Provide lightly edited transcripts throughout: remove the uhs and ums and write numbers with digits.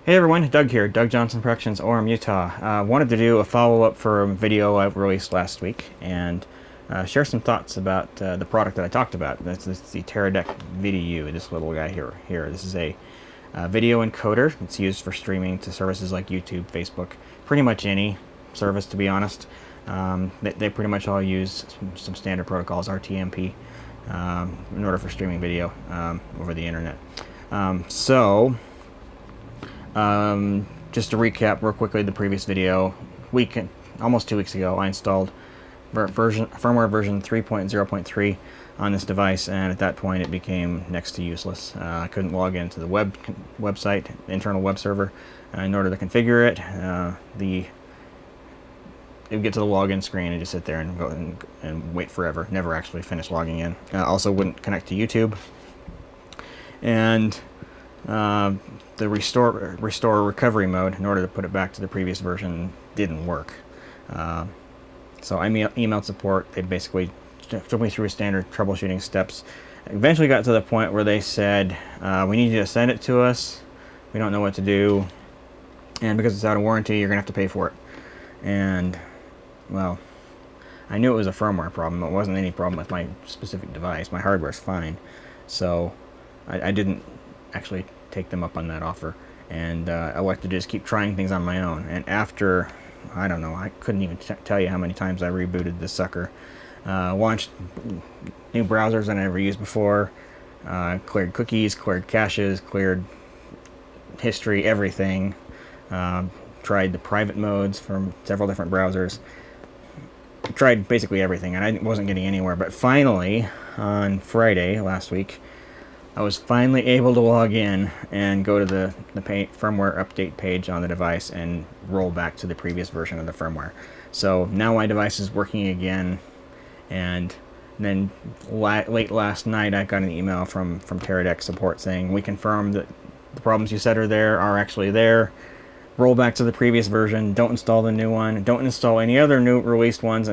Hey everyone, Doug here, Doug Johnson Productions, Orem, Utah. Wanted to do a follow-up for a video I released last week and share some thoughts about the product that I talked about. That's the Teradek VidiU, this little guy here. This is a video encoder. It's used for streaming to services like YouTube, Facebook, pretty much any service, to be honest. They pretty much all use some standard protocols, RTMP, in order for streaming video over the internet. Just to recap real quickly the previous video, almost 2 weeks ago, I installed firmware version 3.0.3 on this device, and at that point it became next to useless. I couldn't log into the website, internal web server, in order to configure it. It would get to the login screen and just sit there and go and wait forever. Never actually finish logging in. Also wouldn't connect to YouTube, and the restore recovery mode in order to put it back to the previous version didn't work. So I emailed support. They basically took me through standard troubleshooting steps. Eventually got to the point where they said, we need you to send it to us. We don't know what to do, and because it's out of warranty, you're gonna have to pay for it. And well, I knew it was a firmware problem. It wasn't any problem with my specific device. My hardware's fine. So I didn't actually take them up on that offer, and I elected to just keep trying things on my own. And after, I don't know, I couldn't even tell you how many times I rebooted this sucker, launched new browsers I never used before, cleared cookies, cleared caches, cleared history, everything, tried the private modes from several different browsers, tried basically everything, and I wasn't getting anywhere. But finally, on Friday last week, I was finally able to log in and go to the firmware update page on the device and roll back to the previous version of the firmware. So now my device is working again, and then late last night I got an email from Teradek support saying, we confirm that the problems you said are there are actually there. Roll back to the previous version, don't install the new one, don't install any other new released ones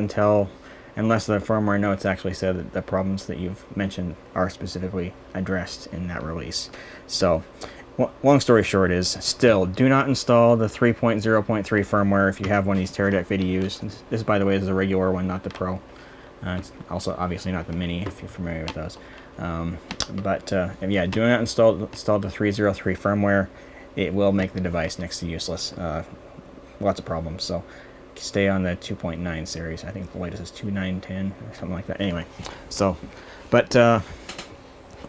unless the firmware notes actually said that the problems that you've mentioned are specifically addressed in that release. So, long story short is, still, do not install the 3.0.3 firmware if you have one of these Teradek VidiUs. This, by the way, is the regular one, not the Pro. It's also obviously not the Mini, if you're familiar with those. Yeah, do not install the 3.0.3 firmware. It will make the device next to useless. Lots of problems. So stay on the 2.9 series. I think the latest is 2.9.10 or something like that. Anyway, so,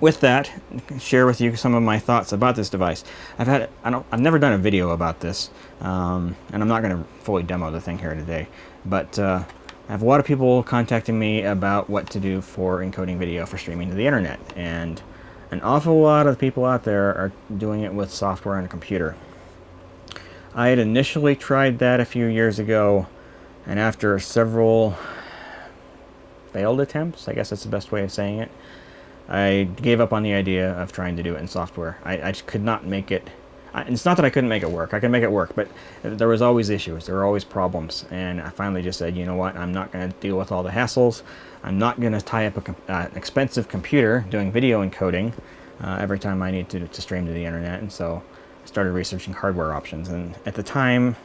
with that, share with you some of my thoughts about this device. I've never done a video about this, and I'm not going to fully demo the thing here today. But I have a lot of people contacting me about what to do for encoding video for streaming to the internet, and an awful lot of people out there are doing it with software on a computer. I had initially tried that a few years ago, and after several failed attempts, I guess that's the best way of saying it, I gave up on the idea of trying to do it in software. I just could not make it. It's not that I couldn't make it work. I could make it work, but there was always issues. There were always problems, and I finally just said, you know what, I'm not going to deal with all the hassles. I'm not going to tie up an expensive computer doing video encoding every time I need to stream to the internet, and so started researching hardware options. And at the time,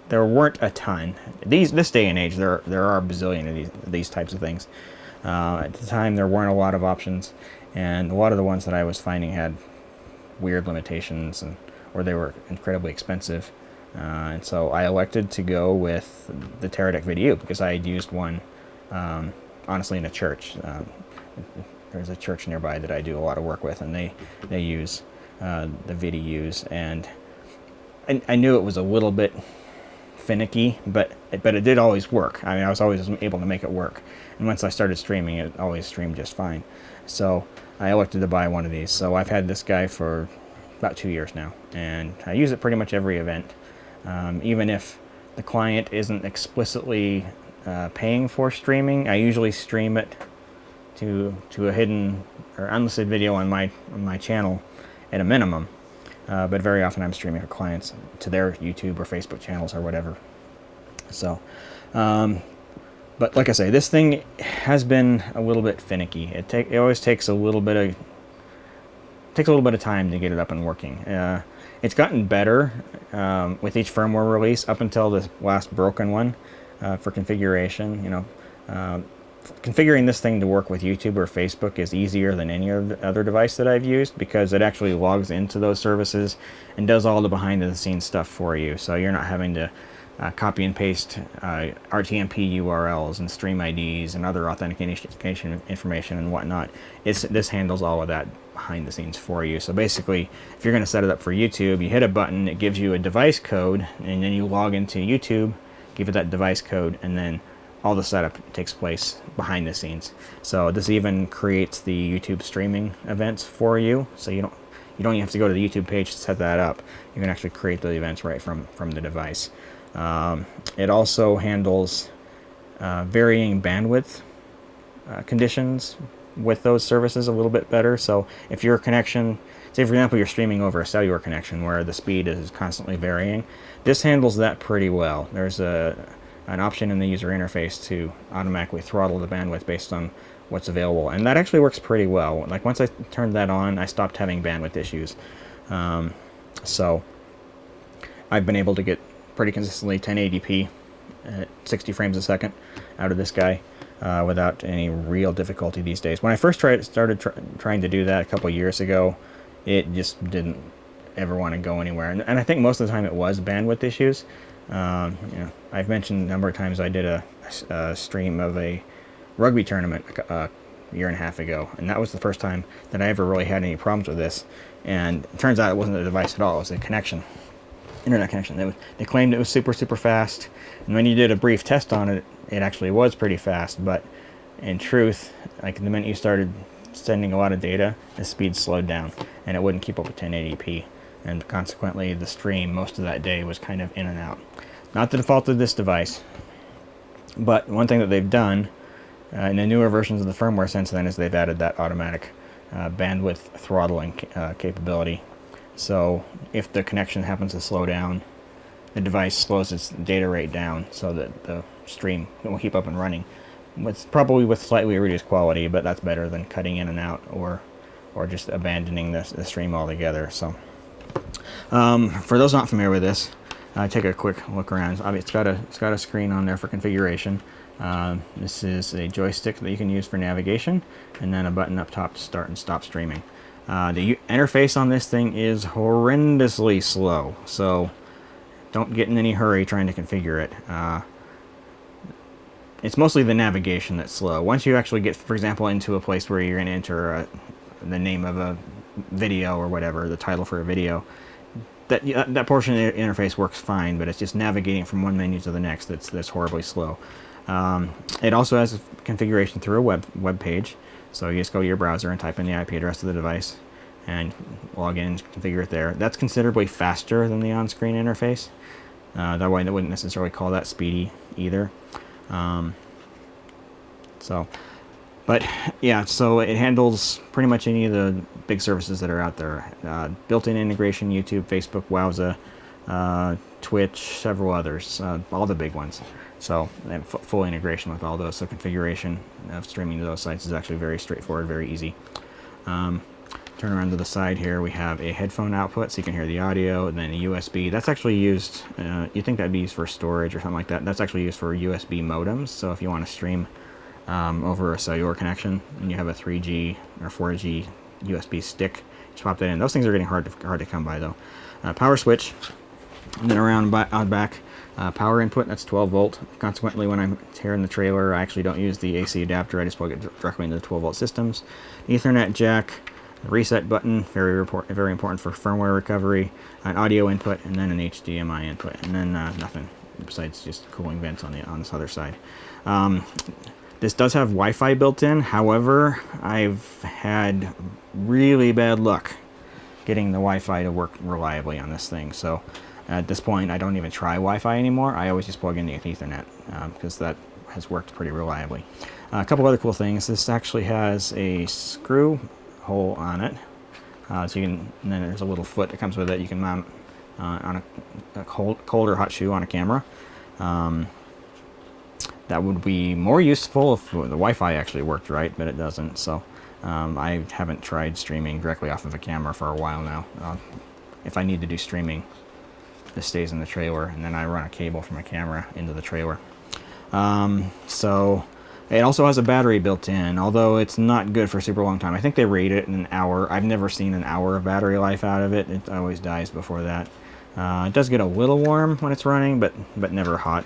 there weren't a ton. This day and age, there are a bazillion of these types of things. At the time, there weren't a lot of options, and a lot of the ones that I was finding had weird limitations, or they were incredibly expensive. And so I elected to go with the Teradek VidiU because I had used one, honestly, in a church. There's a church nearby that I do a lot of work with, and they use the VidiUs, and I knew it was a little bit finicky, but it did always work. I mean, I was always able to make it work, and once I started streaming, it always streamed just fine. So I elected to buy one of these. So I've had this guy for about 2 years now, and I use it pretty much every event, even if the client isn't explicitly paying for streaming. I usually stream it to a hidden or unlisted video on my channel at a minimum, but very often I'm streaming for clients to their YouTube or Facebook channels or whatever. So, but like I say, this thing has been a little bit finicky. It always takes a little bit of takes a little bit of time to get it up and working. It's gotten better with each firmware release up until this last broken one for configuration. You know, configuring this thing to work with YouTube or Facebook is easier than any other device that I've used, because it actually logs into those services and does all the behind the scenes stuff for you. So you're not having to copy and paste RTMP URLs and stream IDs and other authentication information and whatnot. This handles all of that behind the scenes for you. So basically, if you're going to set it up for YouTube, you hit a button, it gives you a device code, and then you log into YouTube, give it that device code, and then all the setup takes place behind the scenes. So this even creates the YouTube streaming events for you, so you don't even have to go to the YouTube page to set that up. You can actually create the events right from the device. It also handles varying bandwidth conditions with those services a little bit better. So if your connection, say for example you're streaming over a cellular connection where the speed is constantly varying, this handles that pretty well. There's an option in the user interface to automatically throttle the bandwidth based on what's available, and that actually works pretty well. Like once I turned that on, I stopped having bandwidth issues. So I've been able to get pretty consistently 1080p at 60 frames a second out of this guy without any real difficulty these days. When I first started trying to do that a couple years ago, it just didn't ever want to go anywhere, and I think most of the time it was bandwidth issues. You know, I've mentioned a number of times I did a stream of a rugby tournament a year and a half ago, and that was the first time that I ever really had any problems with this. And it turns out it wasn't the device at all; it was a connection, internet connection. They claimed it was super fast, and when you did a brief test on it, it actually was pretty fast. But in truth, like the minute you started sending a lot of data, the speed slowed down, and it wouldn't keep up with 1080p. And consequently, the stream most of that day was kind of in and out. Not the default of this device, but one thing that they've done in the newer versions of the firmware since then is they've added that automatic bandwidth throttling capability. So if the connection happens to slow down, the device slows its data rate down so that the stream will keep up and running. Probably with slightly reduced quality, but that's better than cutting in and out or just abandoning the stream altogether. So for those not familiar with this, take a quick look around. It's got a screen on there for configuration. This is a joystick that you can use for navigation, and then a button up top to start and stop streaming. The interface on this thing is horrendously slow, so don't get in any hurry trying to configure it. It's mostly the navigation that's slow. Once you actually get, for example, into a place where you're going to enter the name of a video or whatever, the title for a video, that portion of the interface works fine, but it's just navigating from one menu to the next that's horribly slow. It also has configuration through a web page, so you just go to your browser and type in the IP address of the device and log in and configure it there. That's considerably faster than the on-screen interface. That way, I wouldn't necessarily call that speedy either. But yeah, so it handles pretty much any of the big services that are out there. Built-in integration, YouTube, Facebook, Wowza, Twitch, several others, all the big ones. So full integration with all those. So configuration of streaming to those sites is actually very straightforward, very easy. Turn around to the side here, we have a headphone output, so you can hear the audio, and then a USB. That's actually used, you'd think that'd be used for storage or something like that. That's actually used for USB modems, so if you want to stream over a cellular connection and you have a 3G or 4G USB stick, just pop that in. Those things are getting hard to come by though. Power switch, and then around on back, power input, that's 12 volt. Consequently, when I'm here in the trailer, I actually don't use the AC adapter, I just plug it directly into the 12 volt systems. Ethernet jack, reset button, very important for firmware recovery, an audio input, and then an HDMI input, and then nothing besides just cooling vents on this other side. This does have Wi-Fi built in. However, I've had really bad luck getting the Wi-Fi to work reliably on this thing. So at this point, I don't even try Wi-Fi anymore. I always just plug in the Ethernet because that has worked pretty reliably. A couple other cool things. This actually has a screw hole on it, so you can. And then there's a little foot that comes with it. You can mount on a cold or hot shoe on a camera. That would be more useful if the Wi-Fi actually worked right, but it doesn't. So I haven't tried streaming directly off of a camera for a while now. If I need to do streaming, this stays in the trailer, and then I run a cable from a camera into the trailer. So it also has a battery built in, although it's not good for a super long time. I think they rate it in an hour. I've never seen an hour of battery life out of it. It always dies before that. It does get a little warm when it's running, but never hot.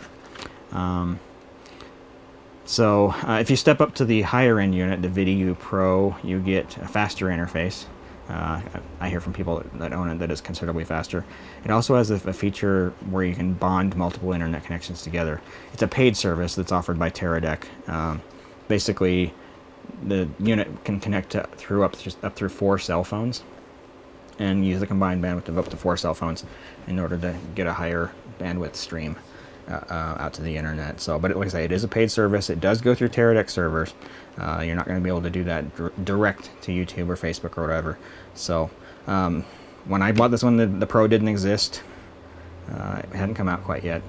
So if you step up to the higher end unit, the VidiU Pro, you get a faster interface. I hear from people that own it that it's considerably faster. It also has a feature where you can bond multiple internet connections together. It's a paid service that's offered by Teradek. Basically, the unit can connect up through 4 cell phones and use the combined bandwidth of up to 4 cell phones in order to get a higher bandwidth stream out to the internet. So, but like I say, it is a paid service. It does go through Teradek servers. You're not going to be able to do that direct to YouTube or Facebook or whatever. So when I bought this one, the Pro didn't exist. It hadn't come out quite yet.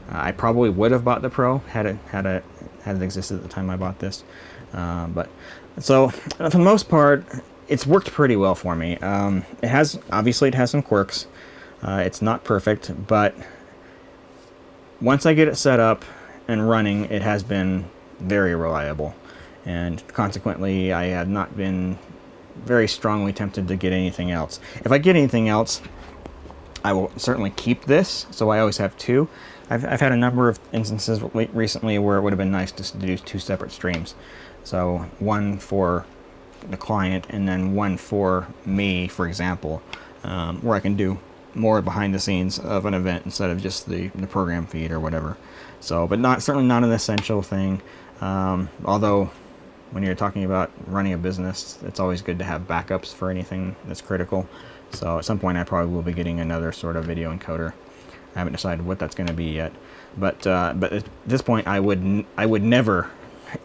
I probably would have bought the Pro had it existed at the time I bought this. But so for the most part, it's worked pretty well for me. Obviously it has some quirks. It's not perfect, but once I get it set up and running, it has been very reliable. And consequently, I have not been very strongly tempted to get anything else. If I get anything else, I will certainly keep this, so I always have 2. I've had a number of instances recently where it would have been nice to do 2 separate streams. So one for the client and then one for me, for example, where I can do more behind the scenes of an event instead of just the program feed or whatever. So, but certainly not an essential thing. Although when you're talking about running a business, it's always good to have backups for anything that's critical. So at some point I probably will be getting another sort of video encoder. I haven't decided what that's going to be yet. But at this point I would never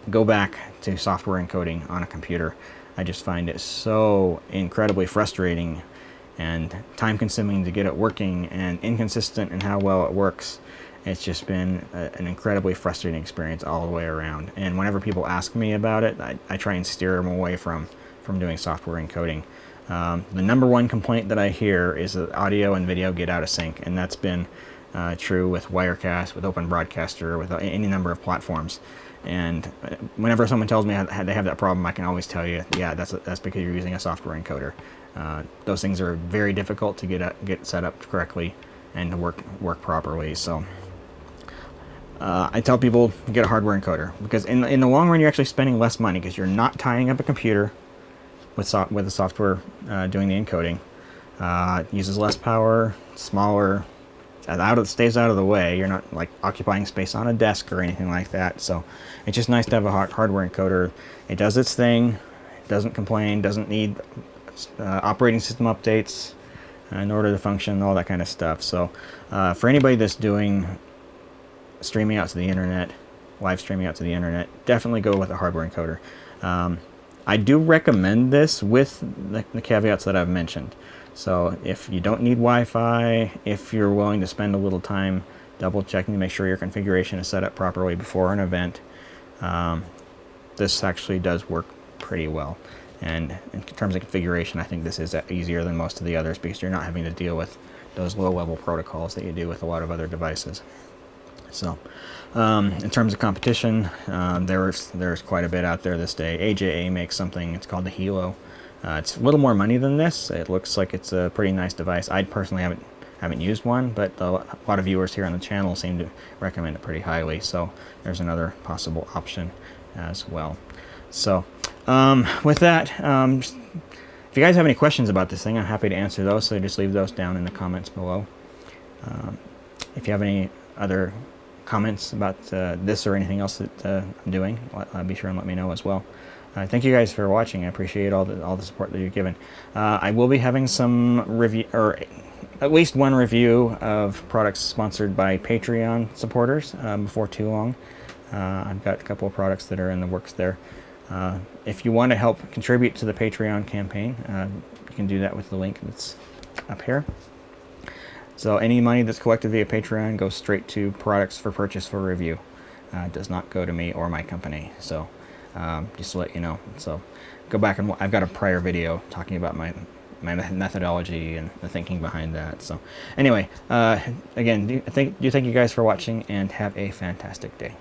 go back to software encoding on a computer. I just find it so incredibly frustrating and time-consuming to get it working, and inconsistent in how well it works. It's just been an incredibly frustrating experience all the way around. And whenever people ask me about it, I try and steer them away from doing software encoding. The number one complaint that I hear is that audio and video get out of sync, and that's been true with Wirecast, with Open Broadcaster, with any number of platforms. And whenever someone tells me they have that problem, I can always tell you, yeah, that's because you're using a software encoder. Those things are very difficult to get set up correctly and to work properly. So I tell people get a hardware encoder, because in the long run you're actually spending less money because you're not tying up a computer with the software doing the encoding. It uses less power, smaller, stays out of the way. You're not like occupying space on a desk or anything like that. So it's just nice to have a hardware encoder. It does its thing, doesn't complain, doesn't need operating system updates in order to function, all that kind of stuff. So for anybody that's doing streaming out to the internet, live streaming out to the internet, definitely go with a hardware encoder. I do recommend this with the caveats that I've mentioned. So if you don't need Wi-Fi, if you're willing to spend a little time double checking to make sure your configuration is set up properly before an event, this actually does work pretty well. And in terms of configuration, I think this is easier than most of the others because you're not having to deal with those low-level protocols that you do with a lot of other devices. So in terms of competition, there's quite a bit out there this day. AJA makes something, it's called the Hilo. It's a little more money than this. It looks like it's a pretty nice device. I personally haven't used one, but a lot of viewers here on the channel seem to recommend it pretty highly. So there's another possible option as well. So with that, if you guys have any questions about this thing, I'm happy to answer those. So just leave those down in the comments below. If you have any other comments about this or anything else that I'm doing, be sure and let me know as well. Thank you guys for watching. I appreciate all the support that you've given. I will be having some review, or at least one review of products sponsored by Patreon supporters before too long. I've got a couple of products that are in the works there. If you want to help contribute to the Patreon campaign, you can do that with the link that's up here. So any money that's collected via Patreon goes straight to products for purchase for review. It does not go to me or my company. So just to let you know. So go back and I've got a prior video talking about my methodology and the thinking behind that. So anyway, again, thank you guys for watching, and have a fantastic day.